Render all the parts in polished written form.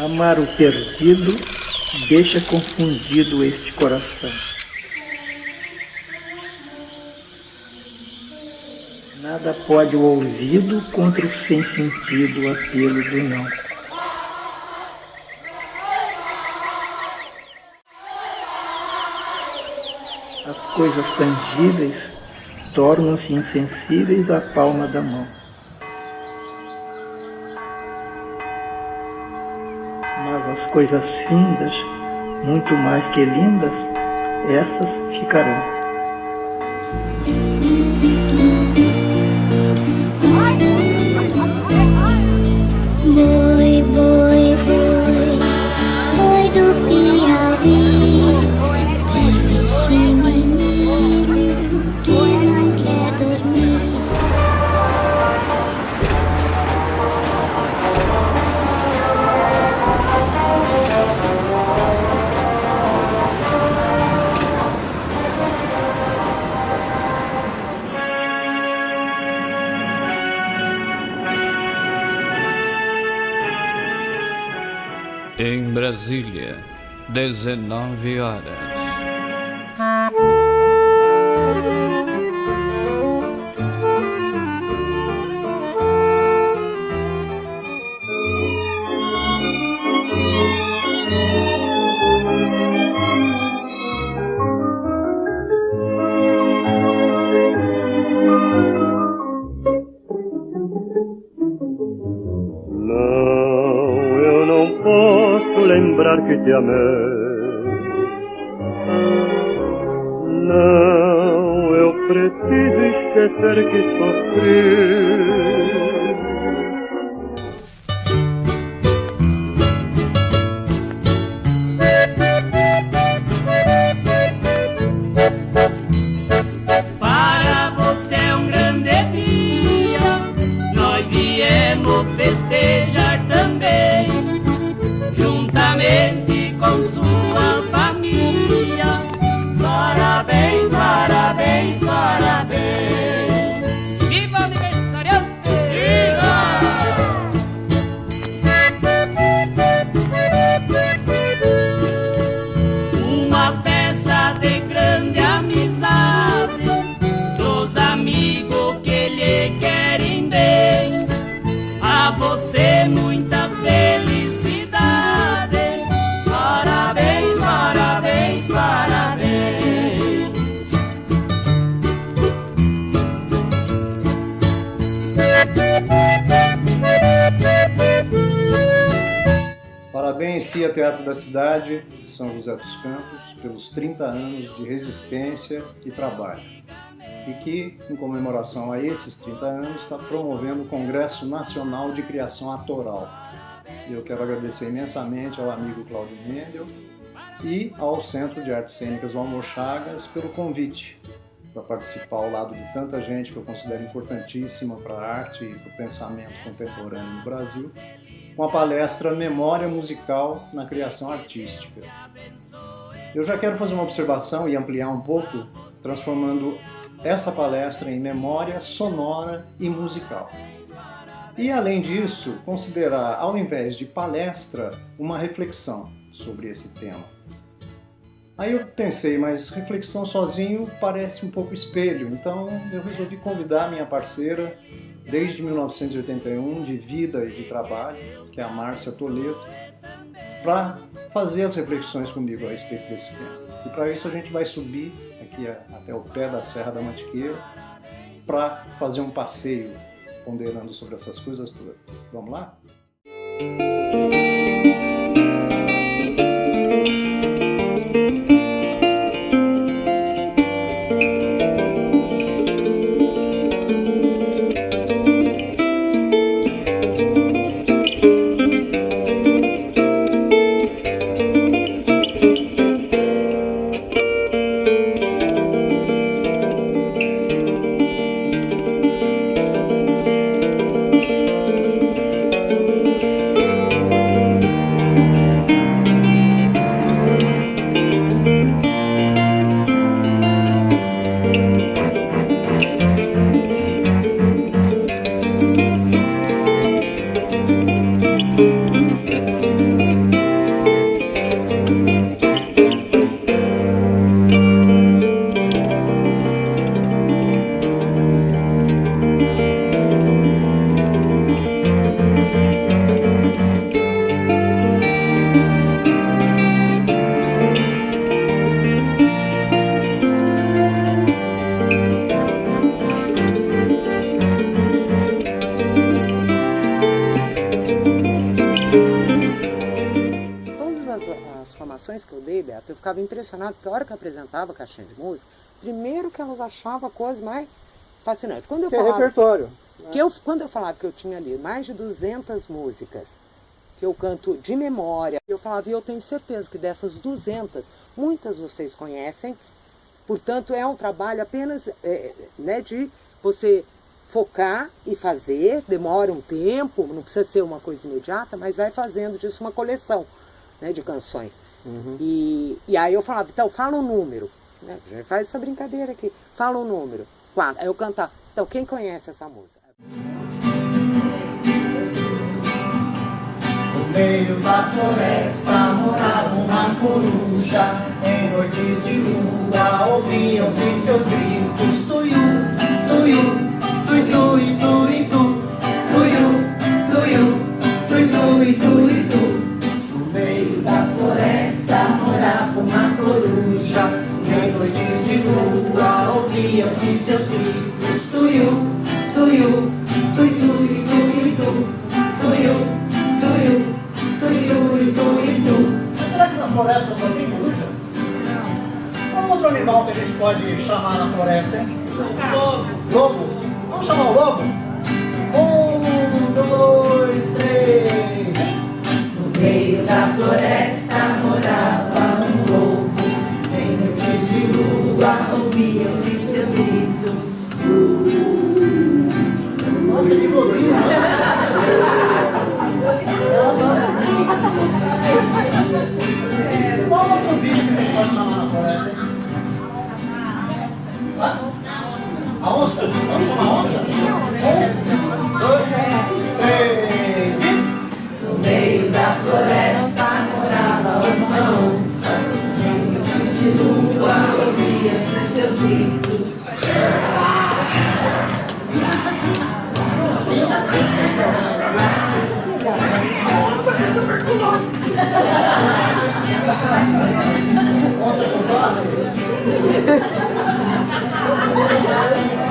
Amar o perdido deixa confundido este coração. Nada pode o ouvido contra o sem sentido apelo do não. As coisas tangíveis tornam-se insensíveis à palma da mão. Mas as coisas findas, muito mais que lindas, essas ficarão. Boi, boi, boi, boi do Piauí, pega este menino que não quer dormir. Em Brasília, 19 horas. Lembrar que te amei. Não, eu preciso esquecer que sofri. Para você é um grande dia, nós viemos festejar também, juntamente com sua família. Parabéns, parabéns, parabéns. Viva o aniversariante! Viva! Uma festa de grande amizade, dos amigos que lhe querem bem. A você muita felicidade. Parabéns, parabéns, parabéns. Parabéns, CIA Teatro da Cidade de São José dos Campos, pelos 30 anos de resistência e trabalho. E que, em comemoração a esses 30 anos, está promovendo o Congresso Nacional de Criação Atoral. Eu quero agradecer imensamente ao amigo Cláudio Mendel e ao Centro de Artes Cênicas Valmor Chagas pelo convite para participar ao lado de tanta gente que eu considero importantíssima para a arte e para o pensamento contemporâneo no Brasil, com a palestra Memória Musical na Criação Artística. Eu já quero fazer uma observação e ampliar um pouco, transformando essa palestra em memória sonora e musical. E, além disso, considerar, ao invés de palestra, uma reflexão sobre esse tema. Aí eu pensei, mas reflexão sozinho parece um pouco espelho, então eu resolvi convidar minha parceira, desde 1981, de vida e de trabalho, que é a Márcia Toledo, para fazer as reflexões comigo a respeito desse tema. E para isso a gente vai subir aqui até o pé da Serra da Mantiqueira para fazer um passeio ponderando sobre essas coisas todas. Vamos lá? as formações que eu dei, Beto, eu ficava impressionado, porque a hora que eu apresentava a caixinha de música, primeiro que elas achavam a coisa mais fascinante. Quando eu Que falava, é repertório. quando eu falava que eu tinha ali mais de 200 músicas, que eu canto de memória, eu falava, e eu tenho certeza que dessas 200, muitas vocês conhecem, portanto é um trabalho apenas né, de você focar e fazer, demora um tempo, não precisa ser uma coisa imediata, mas vai fazendo disso uma coleção, né, de canções. E aí eu falava, então fala um número, né, a gente faz essa brincadeira aqui, fala um número, 4, aí eu cantava, então quem conhece essa música? No meio da floresta morava uma coruja. Em noites de lua ouviam-se seus gritos. Tuiu, tuiu, tui, tui, tui, tu. Tuiu, tuiu, tui, tui, tui, tu. No meio da floresta morava uma coruja. Em noites de lua ouviam-se seus gritos. Tuiu, tuiu, tui, tui, tui, tu. Tuiu, tuiu, mas será que na floresta só tem coruja? Qual outro animal que a gente pode chamar na floresta, hein? Lobo. Lobo? Vamos chamar o lobo? 1, 2, 3. No meio da floresta morava um lobo. Em noites de lua ouviam-se seus gritos. Nossa, que gordinho, qual outro bicho que a gente pode chamar na floresta, hein? A onça? Vamos chamar a onça? 1, 2, 3 e... No meio da floresta morava uma onça. Em noites de lua ouvia-se seus gritos. Nossa, que tuberculose! Onça com tosse?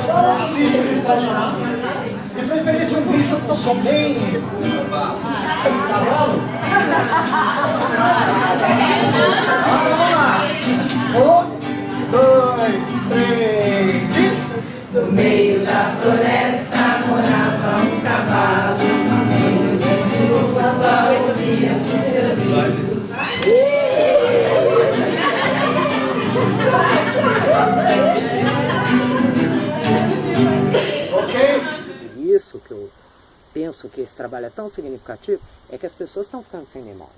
Qual outro bicho que a gente vai chamar? De preferência um bicho que só bem... Cavalo? Vamos lá! 1, 2, 3 e... No meio da floresta morava um cavalo. Em noites de lua ouvia-se seus gritos. Isso que eu penso que esse trabalho é tão significativo, é que as pessoas estão ficando sem memória.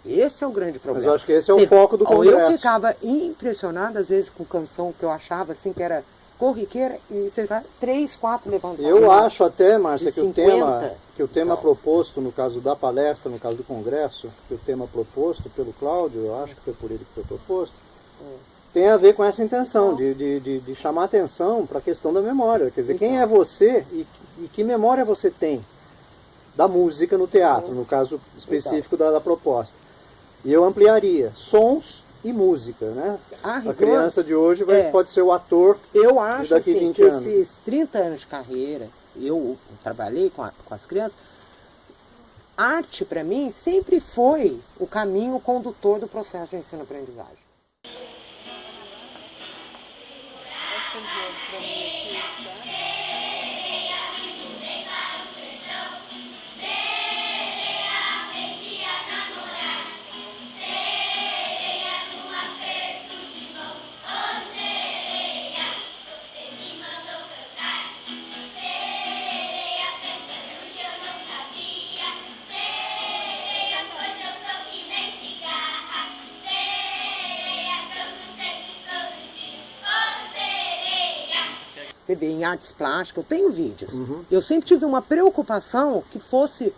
Esse é o grande problema. Mas eu acho que esse é o foco do congresso. Eu ficava impressionada, às vezes, com canção que eu achava assim, que era corriqueira, e você vai 3, 4 levantando. Eu acho até, Márcia, que 50, o tema proposto, no caso da palestra, no caso do congresso, que o tema proposto pelo Cláudio, eu acho que foi por ele que foi proposto, tem a ver com essa intenção, de chamar atenção para a questão da memória. Quer dizer, quem é você e que memória você tem da música no teatro, no caso específico da proposta. E eu ampliaria sons e música, né? A criança de hoje pode ser o ator. Eu acho daqui assim, 20 que anos. esses 30 anos de carreira, eu trabalhei com as crianças, arte para mim sempre foi o caminho condutor do processo de ensino-aprendizagem. Você vê em artes plásticas, eu tenho vídeos. Eu sempre tive uma preocupação que fosse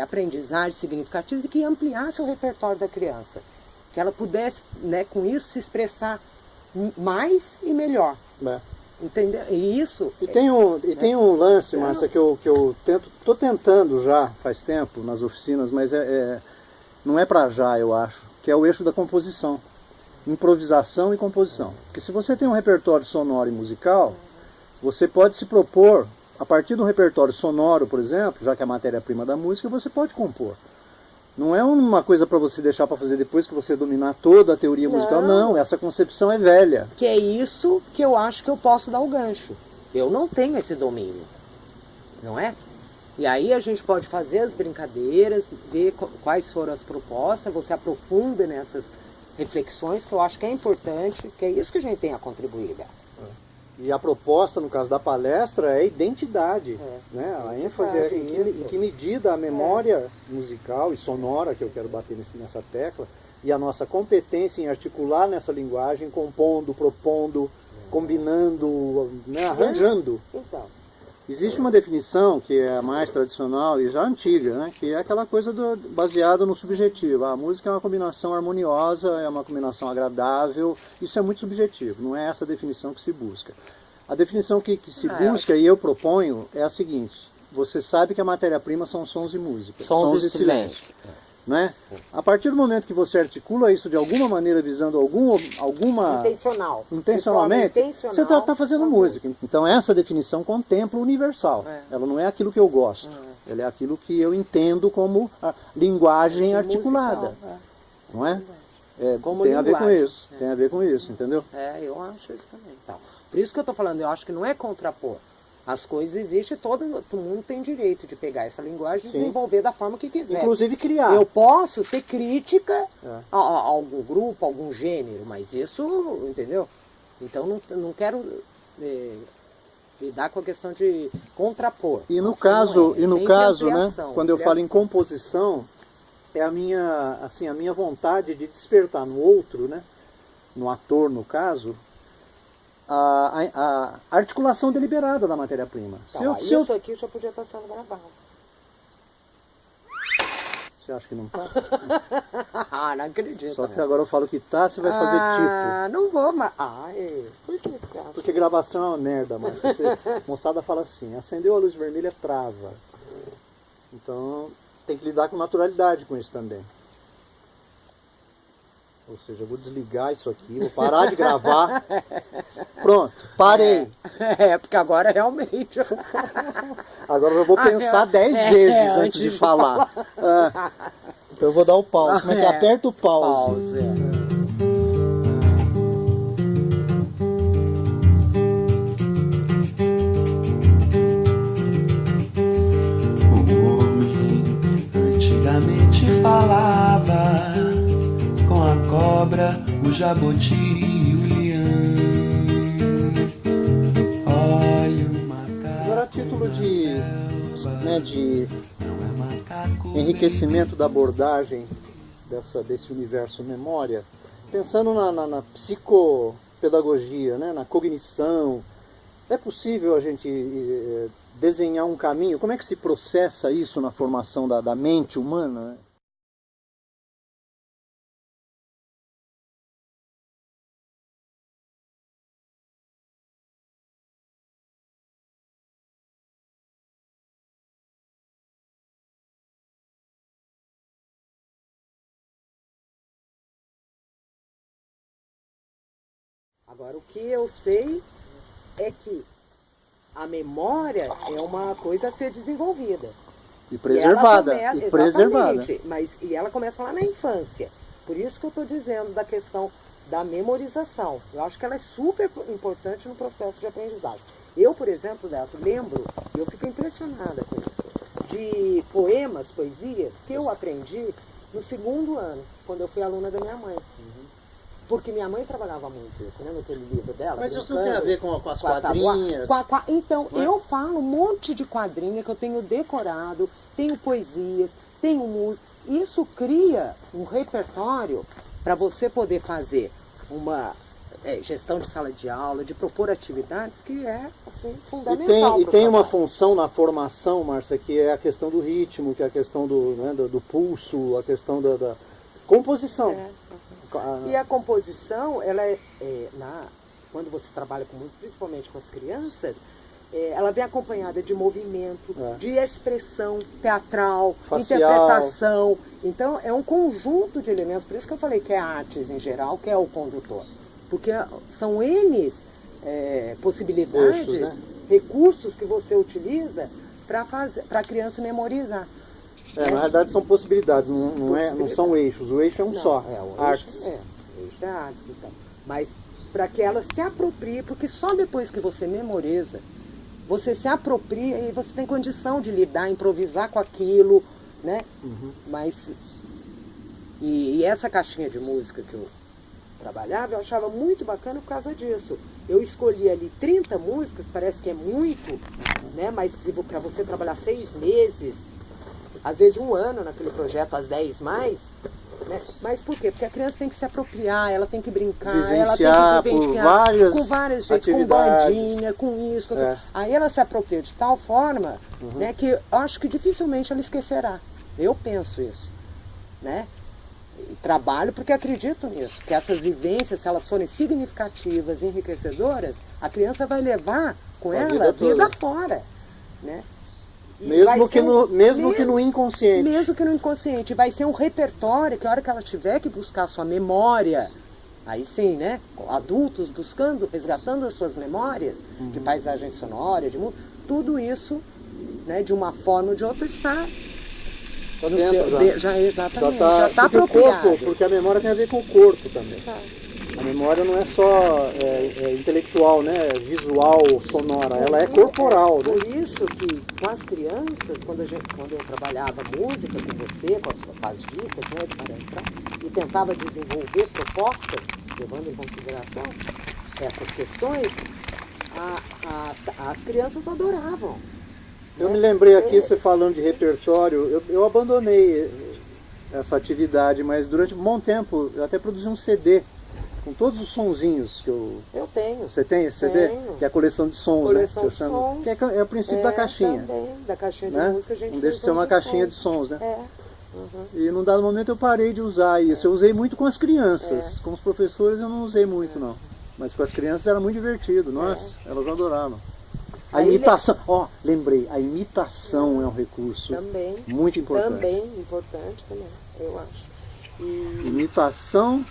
aprendizagem significativa e que ampliasse o repertório da criança. Que ela pudesse, né, com isso, se expressar mais e melhor. Entendeu? E isso... Tem um lance, Márcia, que eu estou tentando já faz tempo nas oficinas, mas não é para já, eu acho, que é o eixo da composição. Improvisação e composição. Porque se você tem um repertório sonoro e musical, você pode se propor, a partir de um repertório sonoro, por exemplo, já que é a matéria-prima da música, você pode compor. Não é uma coisa para você deixar para fazer depois que você dominar toda a teoria musical. Não, essa concepção é velha. Que é isso que eu acho que eu posso dar o gancho. Eu não tenho esse domínio, não é? E aí a gente pode fazer as brincadeiras, ver quais foram as propostas, você aprofunda nessas reflexões, que eu acho que é importante, que é isso que a gente tem a contribuir, Beto. E a proposta, no caso da palestra, é identidade. Né? A ênfase é em que medida a memória musical e sonora, que eu quero bater nessa tecla, e a nossa competência em articular nessa linguagem, compondo, propondo, combinando, né? Arranjando. Então. Existe uma definição que é a mais tradicional e já antiga, né? Que é aquela coisa baseada no subjetivo. A música é uma combinação harmoniosa, é uma combinação agradável. Isso é muito subjetivo, não é essa definição que se busca. A definição que se busca e eu proponho é a seguinte: você sabe que a matéria-prima são sons e música, sons e silêncio. Né? A partir do momento que você articula isso de alguma maneira visando alguma intencionalmente, você está fazendo música. Então essa definição contempla o universal. Ela não é aquilo que eu gosto, ela é aquilo que eu entendo como a linguagem articulada. Não é? Tem a ver com isso, tem a ver com isso, entendeu? Eu acho isso também. Então, por isso que eu estou falando, eu acho que não é contrapor. As coisas existem, todo mundo tem direito de pegar essa linguagem e desenvolver da forma que quiser. Inclusive criar. Eu posso ser crítica a algum grupo, a algum gênero, mas isso, entendeu? Então não quero lidar com a questão de contrapor. E no caso, né, quando eu falo em composição, é a minha vontade de despertar no outro, né, no ator no caso, a articulação deliberada da matéria-prima. Então, isso aqui já podia estar sendo gravado. Você acha que não está? Não acredito. Só que agora eu falo que tá, você vai fazer tipo. Não vou, mas... por que você acha? Porque gravação é uma merda, mas a moçada fala assim, acendeu a luz vermelha, trava. Então tem que lidar com naturalidade com isso também. Ou seja, eu vou desligar isso aqui, vou parar de gravar. Pronto, parei. Porque agora realmente... Agora eu vou pensar 10 vezes antes de falar. Então eu vou dar o pause. Como é que aperta o pause? O homem antigamente falava com a cobra, o jabuti e o leão. Olha o macaco. Agora, a título de enriquecimento da abordagem desse universo memória, pensando na psicopedagogia, né, na cognição, é possível a gente desenhar um caminho? Como é que se processa isso na formação da mente humana, né? Agora, o que eu sei é que a memória é uma coisa a ser desenvolvida. E preservada. Exatamente, e ela começa lá na infância. Por isso que eu estou dizendo da questão da memorização. Eu acho que ela é super importante no processo de aprendizagem. Eu, por exemplo, Beto, lembro, e eu fico impressionada com isso, de poemas, poesias, que eu aprendi no 2º ano, quando eu fui aluna da minha mãe. Porque minha mãe trabalhava muito isso, né, naquele livro dela. Mas isso não tem a ver com as quadrinhas? Então, eu falo um monte de quadrinha que eu tenho decorado, tenho poesias, tenho música. Isso cria um repertório para você poder fazer uma gestão de sala de aula, de propor atividades, que é assim, fundamental. E tem uma função na formação, Márcia, que é a questão do ritmo, que é a questão do pulso, a questão da composição. E a composição, ela quando você trabalha com música, principalmente com as crianças, ela vem acompanhada de movimento, de expressão teatral, facial, interpretação. Então, é um conjunto de elementos. Por isso que eu falei que é artes em geral, que é o condutor. Porque são N possibilidades, recursos que você utiliza para a criança memorizar. Na realidade são possibilidades, não são eixos. O eixo é um só, artes. O eixo é artes, então. Mas para que ela se aproprie, porque só depois que você memoriza, você se apropria e você tem condição de lidar, improvisar com aquilo, né? Mas, e essa caixinha de música que eu trabalhava, eu achava muito bacana por causa disso. Eu escolhi ali 30 músicas, parece que é muito, né? Mas para você trabalhar 6 meses, às vezes 1 ano naquele projeto, as 10 mais, né? Mas por quê? Porque a criança tem que se apropriar, ela tem que brincar, ela tem que vivenciar com várias jeitos, com bandinha, com isso. Aí ela se apropria de tal forma, né, que eu acho que dificilmente ela esquecerá. Eu penso isso, né? E trabalho porque acredito nisso, que essas vivências, se elas forem significativas, enriquecedoras, a criança vai levar com ela a vida fora, né? Mesmo que no inconsciente. Mesmo que no inconsciente. Vai ser um repertório que a hora que ela tiver que buscar a sua memória, aí sim, né? Adultos buscando, resgatando as suas memórias de paisagem sonora, de mundo, tudo isso, né, de uma forma ou de outra está dentro, já exatamente, já está apropriado. Porque a memória tem a ver com o corpo também. A memória não é só intelectual, né? Visual, sonora, ela é corporal. Né? Por isso que com as crianças, quando eu trabalhava música com você, com as dicas, né, para entrar, e tentava desenvolver propostas, levando em consideração essas questões, as crianças adoravam. Eu me lembrei aqui, você falando de repertório, eu abandonei essa atividade, mas durante um bom tempo eu até produzi um CD com todos os sonzinhos que eu... Eu tenho. Você tem esse CD? Tenho. Que é a coleção de sons, coleção né? De sons. Que é o princípio da caixinha. Também, da caixinha de né? música a gente não deixa de ser uma caixinha de sons, né? Uhum. E num dado momento eu parei de usar isso. Eu usei muito com as crianças. Com os professores eu não usei muito, não. Mas com as crianças era muito divertido. Nossa, elas adoravam. A imitação, lembrei, a imitação é um recurso muito importante. Também importante, eu acho. Imitação,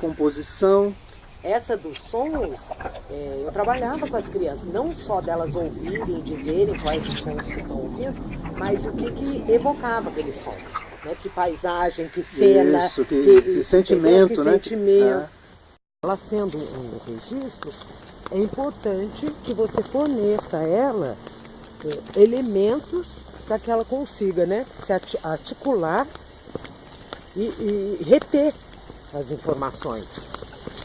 composição. Essa dos sons, eu trabalhava com as crianças, não só delas ouvirem, dizerem quais os sons que estão ouvindo, mas o que evocava aquele som. Né? Que paisagem, que cena, isso, que sentimento, que né? sentimento. Ela sendo um registro, é importante que você forneça a ela elementos para que ela consiga, né, se articular e reter as informações,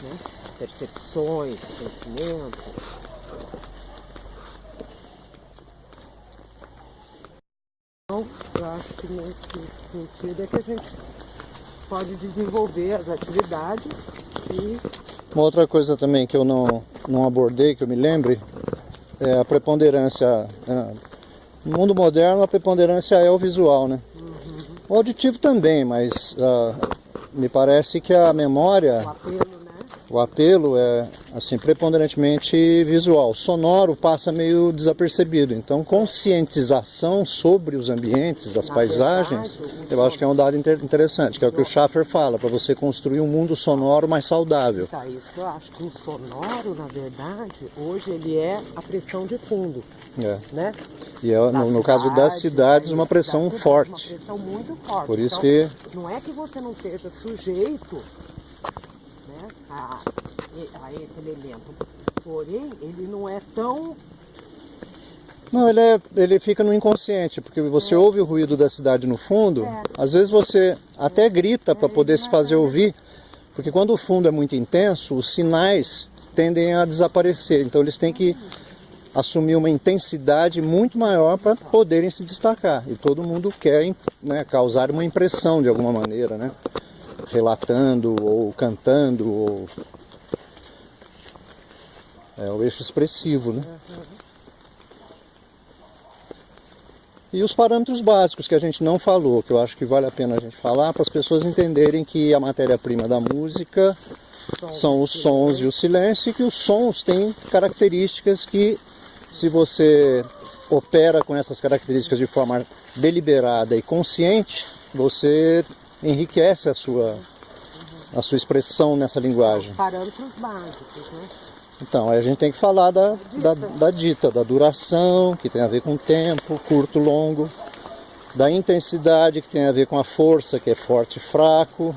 né, percepções, sentimentos. Então, eu acho que nesse sentido é que a gente pode desenvolver as atividades e... Uma outra coisa também que eu não abordei, que eu me lembre, é a preponderância. No mundo moderno, a preponderância é o visual, né? O auditivo também, mas me parece que a memória, o apelo é assim, preponderantemente visual. Sonoro passa meio desapercebido. Então, conscientização sobre os ambientes, das paisagens, eu acho que é um dado interessante, que é o que o Schaffer fala, para você construir um mundo sonoro mais saudável. Tá, isso que eu acho que o sonoro, na verdade, hoje ele é a pressão de fundo, né? E é, no caso das cidades, uma pressão forte. Uma pressão muito forte. Por isso então, que... Não é que você não seja sujeito, né, a esse elemento, porém, ele não é tão... Não, ele fica no inconsciente, porque você ouve o ruído da cidade no fundo, às vezes você até grita para poder se fazer ouvir, porque quando o fundo é muito intenso, os sinais tendem a desaparecer, então eles têm que assumir uma intensidade muito maior para poderem se destacar. E todo mundo quer, né, causar uma impressão de alguma maneira, né? Relatando ou cantando. Ou... É o eixo expressivo, né? E os parâmetros básicos que a gente não falou, que eu acho que vale a pena a gente falar, para as pessoas entenderem que a matéria-prima da música são os sons e o silêncio, e que os sons têm características que, se você opera com essas características de forma deliberada e consciente, você enriquece a sua expressão nessa linguagem. Parâmetros básicos, né? Então, aí a gente tem que falar da dita, da duração, que tem a ver com tempo, curto, longo. da intensidade, que tem a ver com a força, que é forte e fraco,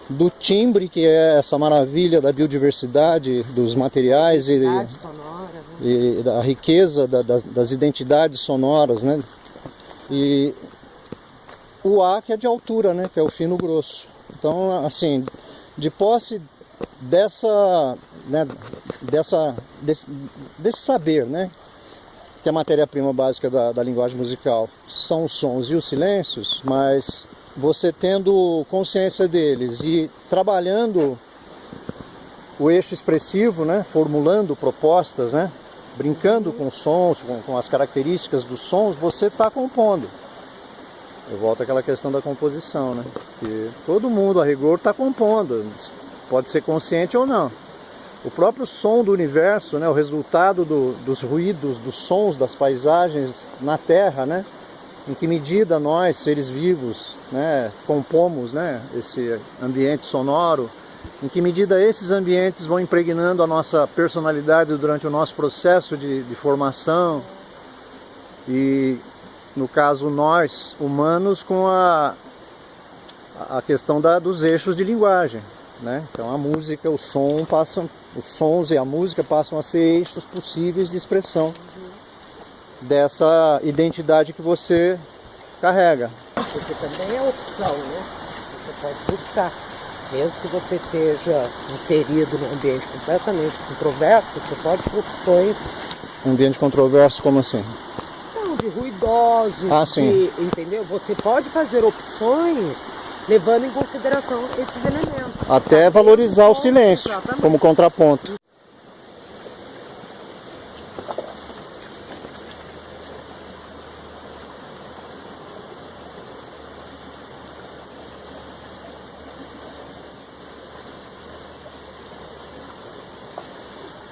do timbre, que é essa maravilha da biodiversidade dos materiais sonora, né? e da riqueza das identidades sonoras, né? E o A, que é de altura, né? Que é o fino grosso. Então, assim, de posse dessa, né, desse saber, né? Que é a matéria-prima básica da linguagem musical são os sons e os silêncios, mas você tendo consciência deles e trabalhando o eixo expressivo, né, formulando propostas, né, brincando com os sons, com as características dos sons, você está compondo. Eu volto àquela questão da composição, né, que todo mundo, a rigor, está compondo, pode ser consciente ou não. O próprio som do universo, né, o resultado dos ruídos, dos sons, das paisagens na Terra, né, em que medida nós, seres vivos, né, compomos, né, esse ambiente sonoro, em que medida esses ambientes vão impregnando a nossa personalidade durante o nosso processo de formação, e no caso nós, humanos, com a questão dos eixos de linguagem. Né? Então a música, o som os sons e a música passam a ser eixos possíveis de expressão dessa identidade que você carrega. Porque também é opção, né? Você pode buscar. Mesmo que você esteja inserido num ambiente completamente controverso, você pode ter opções. Um ambiente controverso como assim? Não, de ruidosos, sim. Entendeu? Você pode fazer opções levando em consideração esses elementos. Até valorizar o silêncio, exatamente, como contraponto.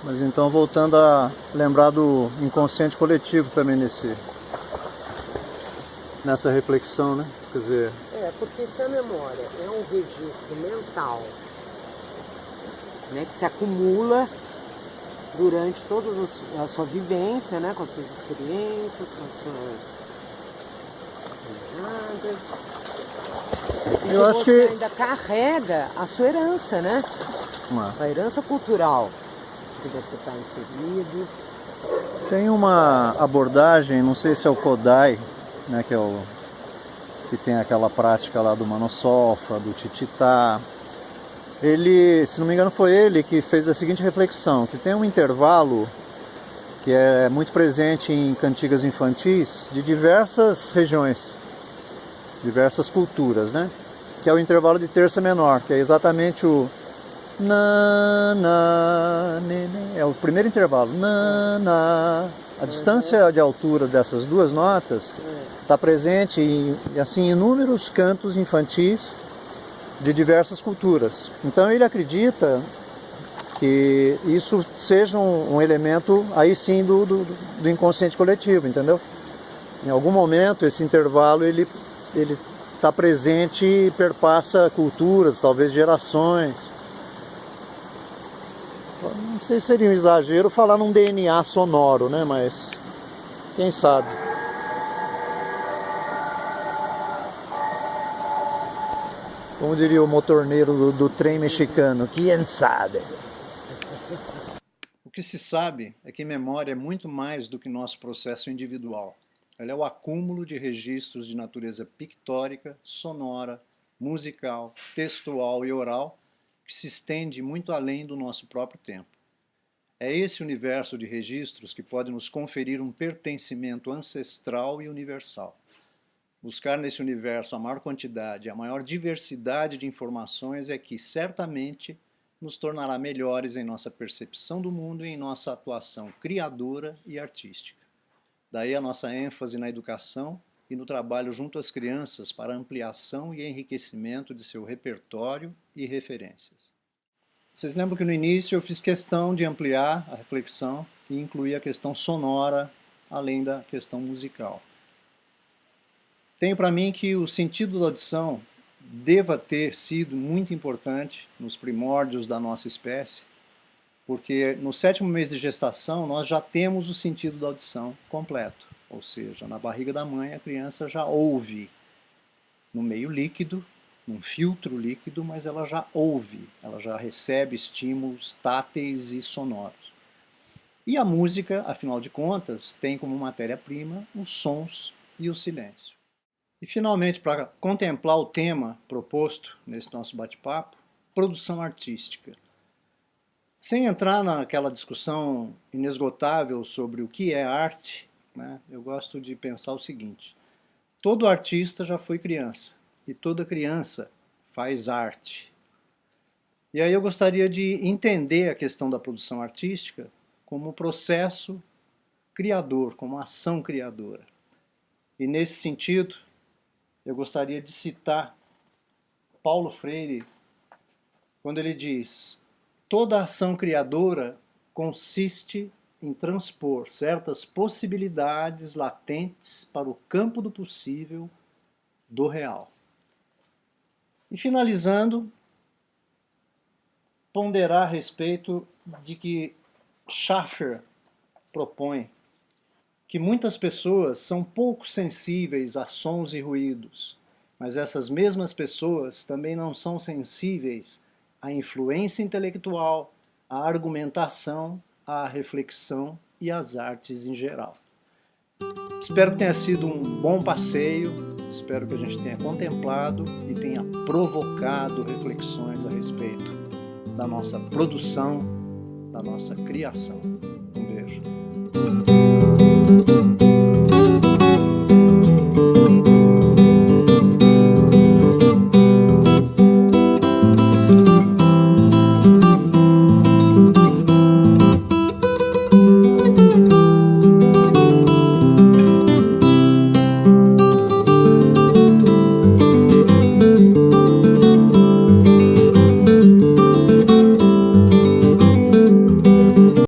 Mas então, voltando a lembrar do inconsciente coletivo também nessa reflexão, né? Quer dizer... porque se a memória é um registro mental, né, que se acumula durante toda a sua vivência, né, com as suas experiências, com as suas jornadas, eu acho você que ainda carrega a sua herança, né? A herança cultural que você está inserido. Tem uma abordagem, não sei se é o Kodai, né, que tem aquela prática lá do Manosofa, do Tititá. Ele, se não me engano, foi ele que fez a seguinte reflexão, que tem um intervalo que é muito presente em cantigas infantis de diversas regiões, diversas culturas, né? Que é o intervalo de terça menor, que é exatamente o na, na, ne, ne. É o primeiro intervalo. Na, na. A distância de altura dessas duas notas está presente em inúmeros cantos infantis de diversas culturas. Então ele acredita que isso seja um elemento aí sim do inconsciente coletivo, entendeu? Em algum momento esse intervalo ele está presente e perpassa culturas, talvez gerações. Não sei se seria um exagero falar num DNA sonoro, né? Mas quem sabe? Como diria o motorneiro do trem mexicano, quem sabe? O que se sabe é que memória é muito mais do que nosso processo individual. Ela é o acúmulo de registros de natureza pictórica, sonora, musical, textual e oral, que se estende muito além do nosso próprio tempo. É esse universo de registros que pode nos conferir um pertencimento ancestral e universal. Buscar nesse universo a maior quantidade, a maior diversidade de informações é que, certamente, nos tornará melhores em nossa percepção do mundo e em nossa atuação criadora e artística. Daí a nossa ênfase na educação e no trabalho junto às crianças para ampliação e enriquecimento de seu repertório e referências. Vocês lembram que no início eu fiz questão de ampliar a reflexão e incluir a questão sonora, além da questão musical. Tenho para mim que o sentido da audição deva ter sido muito importante nos primórdios da nossa espécie, porque no 7º mês de gestação nós já temos o sentido da audição completo. ou seja, na barriga da mãe a criança já ouve no meio líquido, num filtro líquido, mas ela já ouve, ela já recebe estímulos táteis e sonoros. E a música, afinal de contas, tem como matéria-prima os sons e o silêncio. E finalmente, para contemplar o tema proposto nesse nosso bate-papo, produção artística. Sem entrar naquela discussão inesgotável sobre o que é arte, né, eu gosto de pensar o seguinte: todo artista já foi criança, e toda criança faz arte. E aí eu gostaria de entender a questão da produção artística como processo criador, como ação criadora. E nesse sentido, eu gostaria de citar Paulo Freire, quando ele diz: toda ação criadora consiste em transpor certas possibilidades latentes para o campo do possível do real. E finalizando, ponderar a respeito de que Schaffer propõe que muitas pessoas são pouco sensíveis a sons e ruídos, mas essas mesmas pessoas também não são sensíveis à influência intelectual, à argumentação, à reflexão e às artes em geral. Espero que tenha sido um bom passeio, espero que a gente tenha contemplado e tenha provocado reflexões a respeito da nossa produção, da nossa criação. Um beijo.